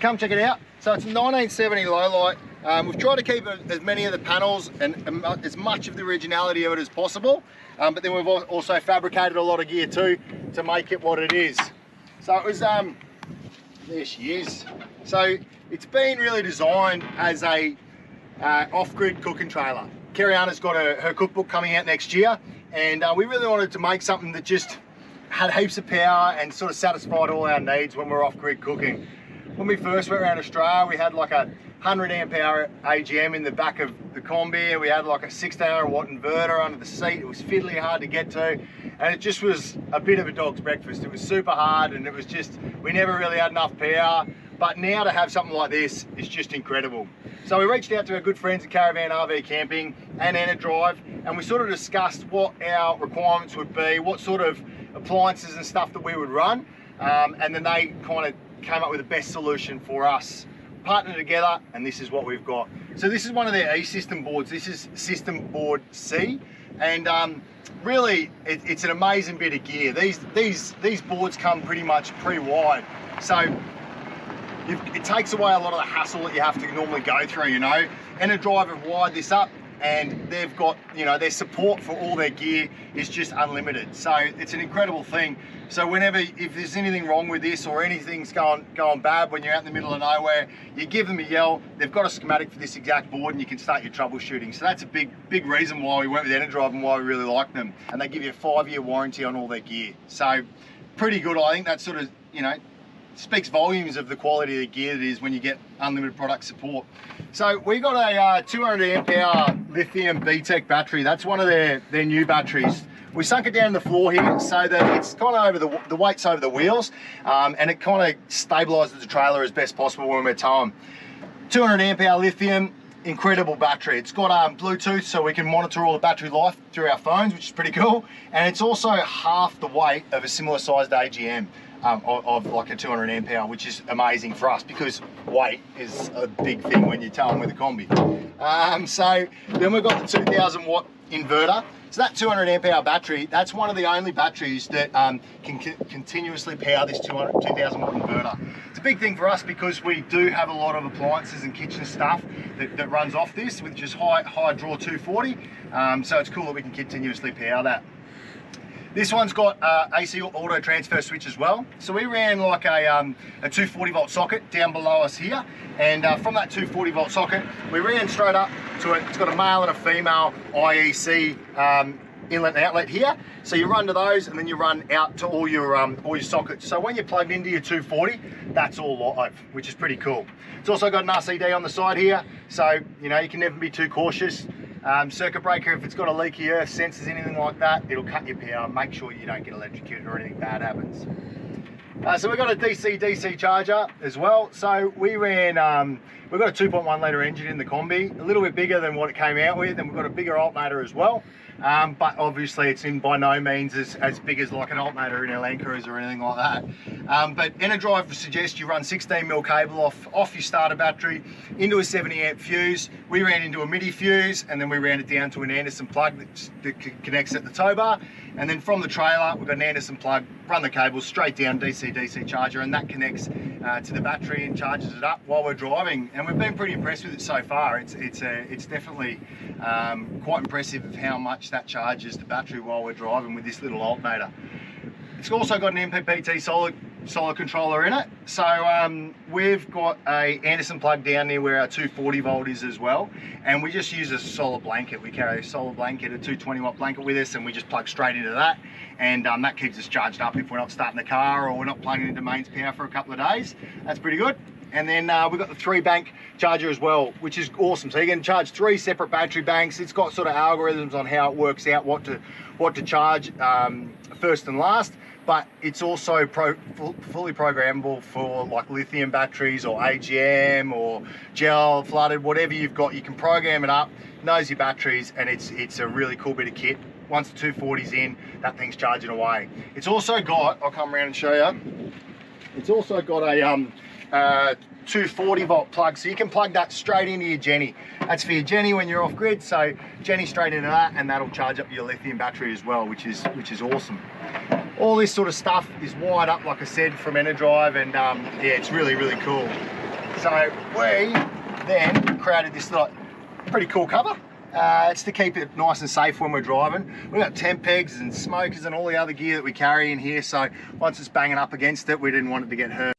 come check it out. So it's a 1970 low light. We've tried to keep as many of the panels and as much of the originality of it as possible, but then we've also fabricated a lot of gear too to make it what it is. So it was, there she is. So it's been really designed as a off-grid cooking trailer. Caravan's got her cookbook coming out next year, and we really wanted to make something that just had heaps of power and sort of satisfied all our needs when we're off-grid cooking. When we first went around Australia, we had like a 100 amp hour AGM in the back of the combi, and we had like a 1600 watt inverter under the seat. It was fiddly hard to get to, and it just was a bit of a dog's breakfast. It was super hard, and it was just, we never really had enough power. But now to have something like this is just incredible. So we reached out to our good friends at Caravan RV Camping and Enerdrive, and we sort of discussed what our requirements would be, what sort of appliances and stuff that we would run, and then they kind of came up with the best solution for us. Partnered together, and this is what we've got. So this is one of their E-System boards. This is System Board C, and really it's an amazing bit of gear. These boards come pretty much pre-wired, so it takes away a lot of the hassle that you have to normally go through, you know. Enerdrive have wired this up, and they've got, you know, their support for all their gear is just unlimited. So it's an incredible thing. So if there's anything wrong with this or anything's going bad when you're out in the middle of nowhere, you give them a yell. They've got a schematic for this exact board, and you can start your troubleshooting. So that's a big reason why we went with Enerdrive and why we really like them. And they give you a 5-year warranty on all their gear. So pretty good. I think that sort of, you know, speaks volumes of the quality of the gear that is when you get unlimited product support. So we got a 200 amp hour lithium BTEC battery. That's one of their new batteries. We sunk it down in the floor here so that it's kind of over the weight's over the wheels, and it kind of stabilizes the trailer as best possible when we're towing. 200 amp hour lithium, incredible battery. It's got Bluetooth, so we can monitor all the battery life through our phones, which is pretty cool. And it's also half the weight of a similar sized AGM. Of like a 200 amp hour, which is amazing for us because weight is a big thing when you're towing with a combi. So then we've got the 2000 watt inverter. So that 200 amp hour battery, that's one of the only batteries that can continuously power this 2000 watt inverter. It's a big thing for us because we do have a lot of appliances and kitchen stuff that runs off this, which is high draw 240. So it's cool that we can continuously power that. This one's got AC auto transfer switch as well. So we ran like a 240 volt socket down below us here, and from that 240 volt socket, we ran straight up to it. It's got a male and a female IEC inlet and outlet here. So you run to those, and then you run out to all your sockets. So when you're plugged into your 240, that's all live, which is pretty cool. It's also got an RCD on the side here, so you know you can never be too cautious. Circuit breaker, if it's got a leaky earth, sensors, anything like that, it'll cut your power. Make sure you don't get electrocuted or anything bad happens. So we've got a DC charger as well. So we ran, we've got a 2.1 litre engine in the combi, a little bit bigger than what it came out with, and we've got a bigger alternator as well. But obviously it's by no means as big as like an alternator in a Land Cruiser or anything like that. But Enerdrive suggests you run 16mm cable off your starter battery into a 70 amp fuse. We ran into a MIDI fuse, and then we ran it down to an Anderson plug that connects at the tow bar. And then from the trailer, we've got an Anderson plug, run the cable straight down DC charger, and that connects to the battery and charges it up while we're driving. And we've been pretty impressed with it so far. It's definitely quite impressive of how much that charges the battery while we're driving with this little alternator. It's also got an MPPT solar controller in it. So we've got a Anderson plug down there where our 240 volt is as well, and we just use a solar blanket. We carry a solar blanket, a 220 watt blanket with us, and we just plug straight into that, and that keeps us charged up if we're not starting the car or we're not plugging into mains power for a couple of days. That's pretty good. And then we've got the 3-bank charger as well, which is awesome. So you can charge 3 separate battery banks. It's got sort of algorithms on how it works out what to charge first and last. But it's also fully programmable for like lithium batteries or AGM or gel flooded, whatever you've got. You can program it up, knows your batteries, and it's a really cool bit of kit. Once the 240's in, that thing's charging away. It's also got, I'll come around and show you, it's also got a 240 volt plug, so you can plug that straight into your Jenny. That's for your Jenny when you're off grid, so Jenny straight into that, and that'll charge up your lithium battery as well, which is awesome. All this sort of stuff is wired up, like I said, from Enerdrive, and yeah, it's really cool. So we then created this like pretty cool cover. It's to keep it nice and safe when we're driving. We've got tent pegs and smokers and all the other gear that we carry in here, so once it's banging up against it, we didn't want it to get hurt.